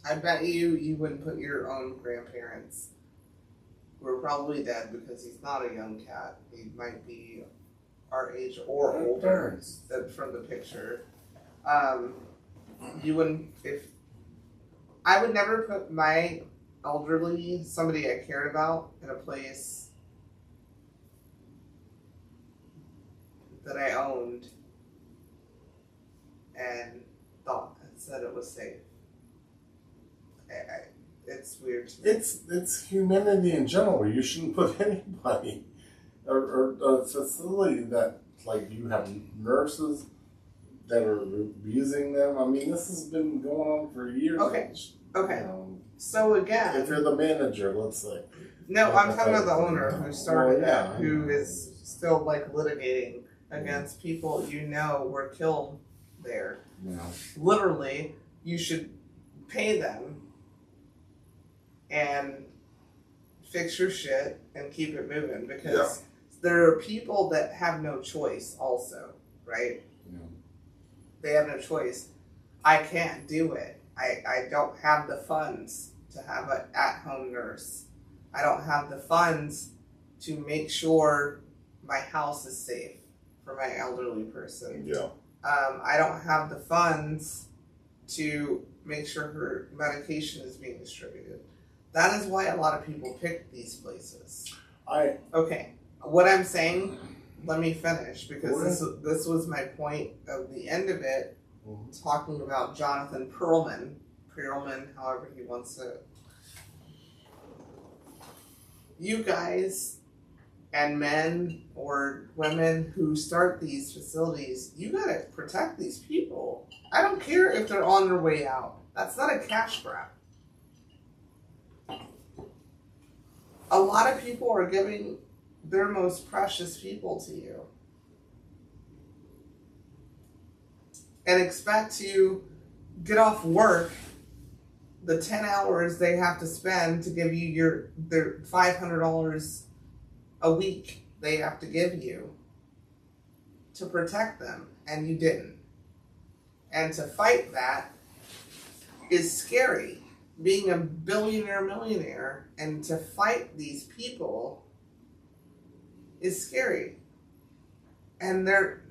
I bet you wouldn't put your own grandparents, who are probably dead because he's not a young cat. He might be our age or older from the picture. You wouldn't, I would never put my elderly, somebody I cared about, in a place that I owned and thought and said it was safe. It's weird to me. It's humanity in general. You shouldn't put anybody or a facility that, like, you have nurses that are abusing them. I mean, this has been going on for years. Okay. So again, if you're the manager, let's say. No, I'm talking about the owner who started that, who is still litigating against people were killed there. Yeah. Literally, you should pay them and fix your shit and keep it moving, because there are people that have no choice also, right? Yeah. They have no choice. I can't do it. I don't have the funds to have an at-home nurse. I don't have the funds to make sure my house is safe for my elderly person. Yeah. I don't have the funds to make sure her medication is being distributed. That is why a lot of people pick these places. Okay, what I'm saying, let me finish, because this was my point of the end of it, talking about Jonathan Perlman, however he wants to. you guys and men or women who start these facilities, you gotta protect these people. I don't care if they're on their way out. That's not a cash grab. A lot of people are giving their most precious people to you and expect to get off work the 10 hours they have to spend to give you their $500 a week they have to give you to protect them, and you didn't. And to fight that is scary. Being a billionaire, millionaire, and to fight these people is scary. And they're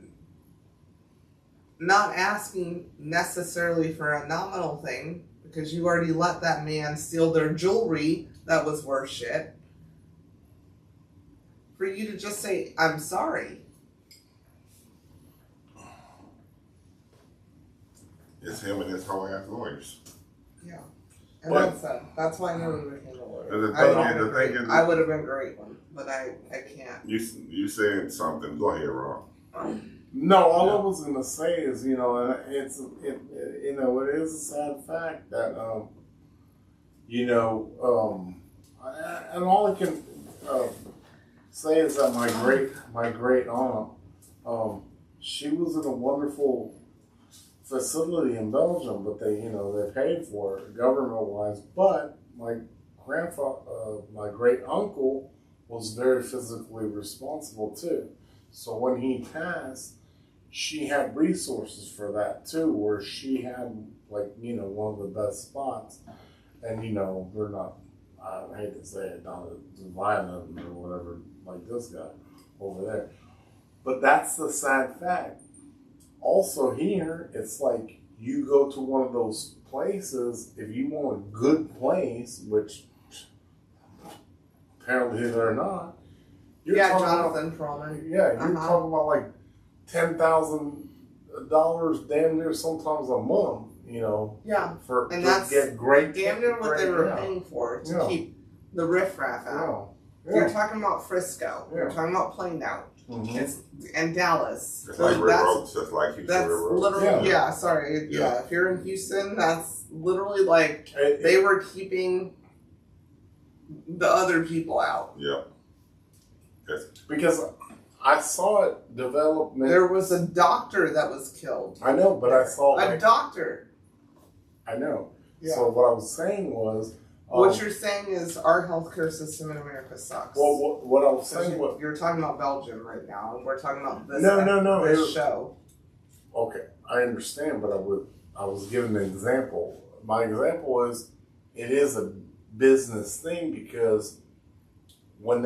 not asking necessarily for a nominal thing, because you already let that man steal their jewelry that was worth shit. For you to just say, I'm sorry. It's him and his whole ass lawyers. Yeah. And But- that's why I never became a lawyer. The thing is- I would have been a great one, but I can't. You said something. Go ahead, Rob. No, all I was gonna say is, you know, and it is a sad fact that, you know, and all I can say is that my great aunt, she was in a wonderful facility in Belgium, but they paid for it government wise. But my my great uncle was very physically responsible too. So when he passed, she had resources for that too, where she had one of the best spots. And they're not, I hate to say it, not as violent or whatever like this guy over there. But that's the sad fact. Also here, it's like you go to one of those places, if you want a good place, which apparently they're not. Jonathan Perlman. You're talking about like $10,000 damn near sometimes a month, to get great. Damn near what they were paying for to keep the riffraff out. You're talking about Frisco. You're talking about Plano. And Dallas. Just like railroads, just like Houston That's railroads. literally, sorry. Yeah, if you're in Houston, that's literally like they were keeping the other people out. Yeah. Because I saw it develop. There was a doctor that was killed. I know, but I saw a doctor. I know. Yeah. So what I was saying was, what you're saying is our healthcare system in America sucks. Well, what I was saying, you're talking about Belgium right now. We're talking about this. This show. Okay, I understand, but I was giving an example. My example is, it is a business thing, because when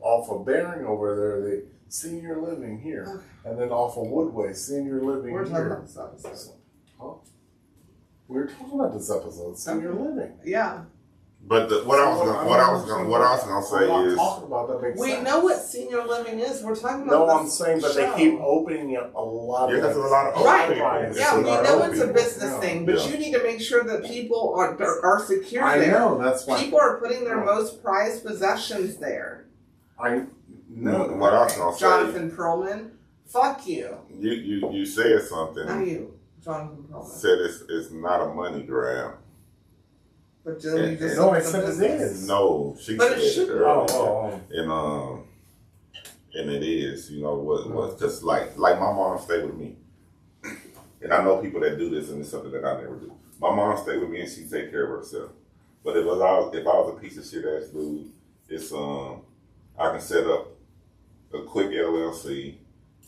off of Bering over there, they senior living here, and then off of Woodway, senior living We're here. talking about this episode. Huh? We were talking about this episode, senior living. Yeah. But what I was gonna say is, we know what senior living is. We're talking about. No, I'm saying, but they keep opening up a lot. Because there's a lot of old people. Yeah, we know it's a business thing, but you need to make sure that people are secure there. I know, that's why people are putting their most prized possessions there. I know. What I was gonna say, Jonathan Perlman, fuck you. You said something. Not you, Jonathan Perlman. Said it's not a money grab. But then you just no, I said it is. No, she but said it should it earlier. And it is, what just like my mom stayed with me. And I know people that do this, and it's something that I never do. My mom stayed with me and she take care of herself. But if I was a piece of shit ass dude, it's I can set up a quick LLC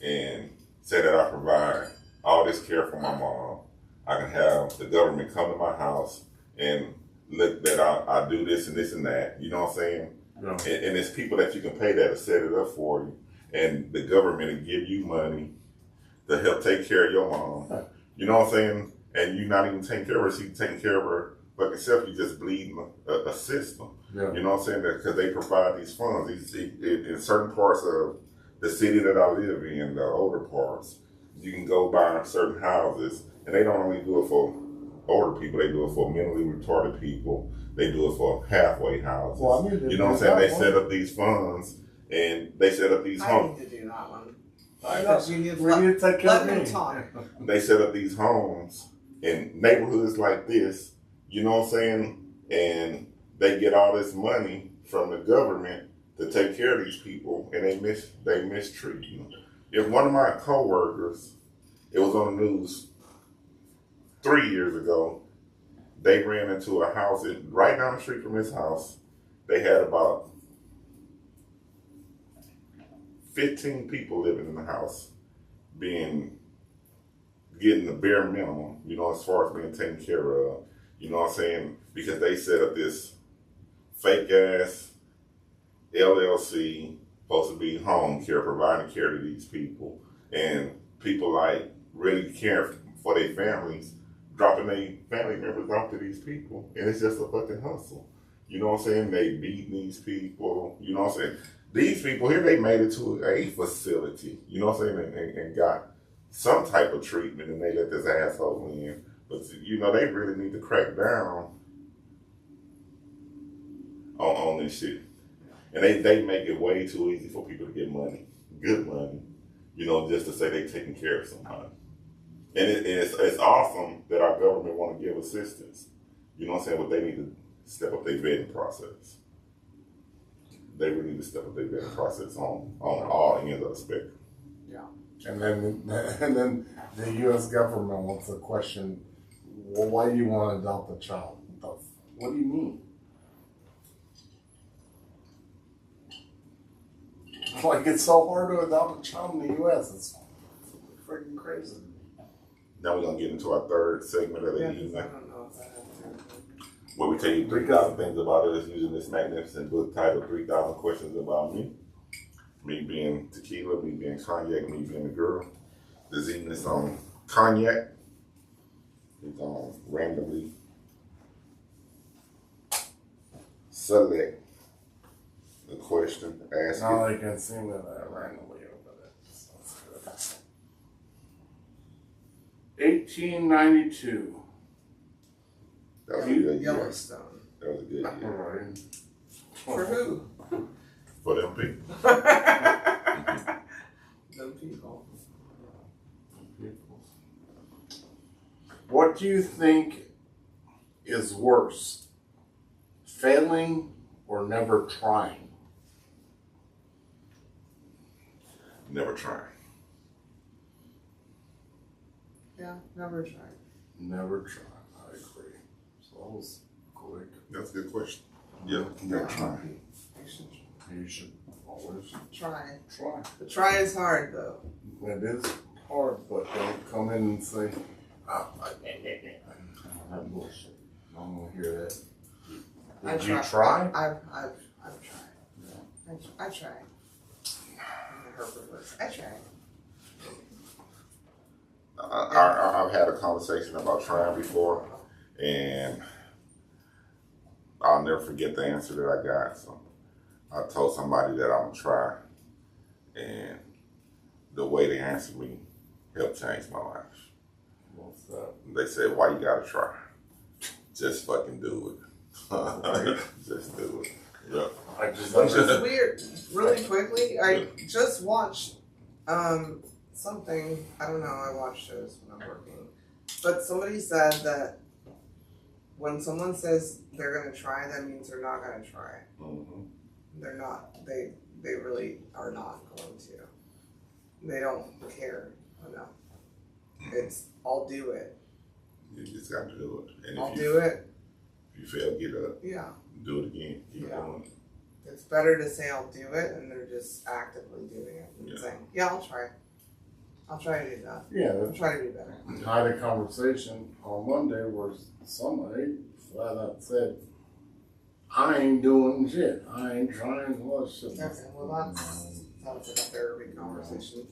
and say that I provide all this care for my mom. I can have the government come to my house and look that I do this and this and that. You know what I'm saying? No. And it's people that you can pay that to set it up for you. And the government will give you money to help take care of your mom. You know what I'm saying? And you're not even taking care of her. She's taking care of her fucking self. You just bleeding a system. Yeah. You know what I'm saying? Because they provide these funds. In certain parts of the city that I live in, the older parts, you can go buy certain houses, and they don't only do it for older people. They do it for mentally retarded people. They do it for halfway houses. Well, I mean, you know what I'm saying? They set up these funds and they set up these I homes. need to do that one. I know. You need to We need to take care let of them me. talk. They set up these homes in neighborhoods like this, you know what I'm saying? And they get all this money from the government to take care of these people, and they mistreat them. If one of my coworkers, it was on the news 3 years ago, they ran into a house right down the street from his house. They had about 15 people living in the house, getting the bare minimum, you know, as far as being taken care of, you know what I'm saying? Because they set up this fake ass LLC, supposed to be home care, providing care to these people, and people like really care for their families, dropping their family members off to these people, and it's just a fucking hustle. You know what I'm saying? They beat these people, you know what I'm saying? These people here, they made it to a facility, you know what I'm saying, and got some type of treatment, and they let this asshole in. But, you know, they really need to crack down on this shit. And they make it way too easy for people to get money, good money, you know, just to say they taking care of somebody. And it's awesome that our government want to give assistance, you know what I'm saying, but they need to step up their vetting process. They really need to step up their vetting process on all ends of the spectrum. Yeah. And then the U.S. government wants to question, well, why do you want to adopt a child? What do you mean? Like, it's so hard to adopt a child in the U.S. It's freaking crazy. Now we're going to get into our third segment of the Yeah, evening, I don't know if I have to. where we tell you 3,000 things about us using this magnificent book titled 3,000 Questions About Me. Me being Tequila, me being Cognac, me being the girl. This evening is on Cognac. He's on randomly select the question, ask Now it. they can see me that randomly over there. Sounds good. 1892. That was a good year. Yellowstone. That was a good year. Alright. For who? For them people. Them people. What do you think is worse? Failing or never trying? Never try. Yeah, never tried. Never try. I agree. So that was quick. That's a good question. Yeah, never try. You should You should always try. try. The try is hard though. It is hard, but don't come in and say, that bullshit. I don't want to hear that. Did you try? I've tried. Yeah. I tried. I tried. I've had a conversation about trying before, and I'll never forget the answer that I got. So I told somebody that I'm gonna try, and the way they answered me helped change my life. What's that? They said, "Why you gotta try? Just fucking do it. Just do it." Yeah. Which is weird. Really quickly, I just watched something. I don't know. I watch shows when I'm working, but somebody said that when someone says they're gonna try, that means they're not gonna try. Mm-hmm. They're not. They really are not going to. They don't care enough. It's I'll do it. You just got to do it. And I'll do it. If you fail, get up. Yeah. Do it again. Keep going. It's better to say I'll do it and they're just actively doing it and saying, yeah, I'll try. I'll try to do that. Yeah, I'll try to do better. I had a conversation on Monday where somebody flat out said, I ain't doing shit. I ain't trying to watch shit. Okay, well that's like a therapy conversation.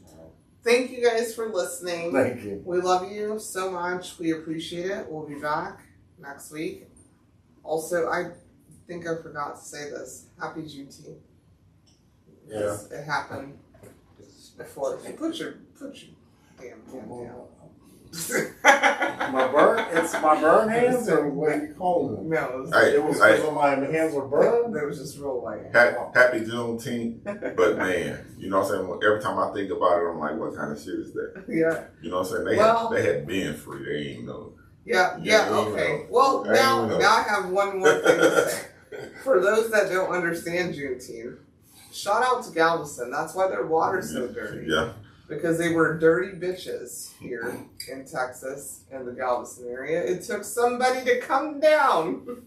Thank you guys for listening. Thank you. We love you so much. We appreciate it. We'll be back next week. Also, I think I forgot to say this. Happy Juneteenth. Yeah. It happened before. Put your damn hand down. It's my burn hands, or what are you calling them? No, It was because my hands were burned. They was just real white. Happy Juneteenth, but man, you know what I'm saying? Every time I think about it, I'm like, what kind of shit is that? Yeah. You know what I'm saying? They had been free. They ain't know. Yeah, okay. Well, now I have one more thing to say. For those that don't understand Juneteenth, shout out to Galveston. That's why their water's so dirty. Yeah. Because they were dirty bitches here in Texas and the Galveston area. It took somebody to come down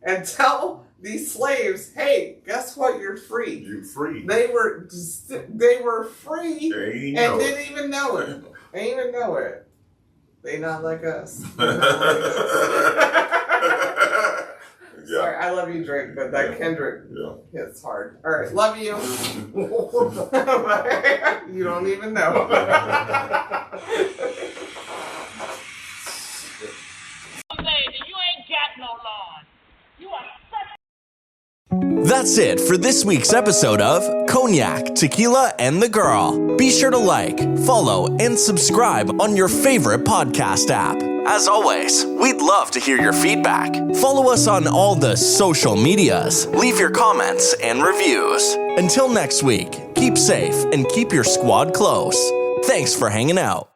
and tell these slaves, hey, guess what? You're free. You're free. They were free and didn't even know it. They didn't even know it. They not like us. Yeah. Sorry, I love you, Drake, but that Kendrick hits hard. All right, love you. You don't even know. That's it for this week's episode of Cognac, Tequila, and the Girl. Be sure to like, follow, and subscribe on your favorite podcast app. As always, we'd love to hear your feedback. Follow us on all the social medias. Leave your comments and reviews. Until next week, keep safe and keep your squad close. Thanks for hanging out.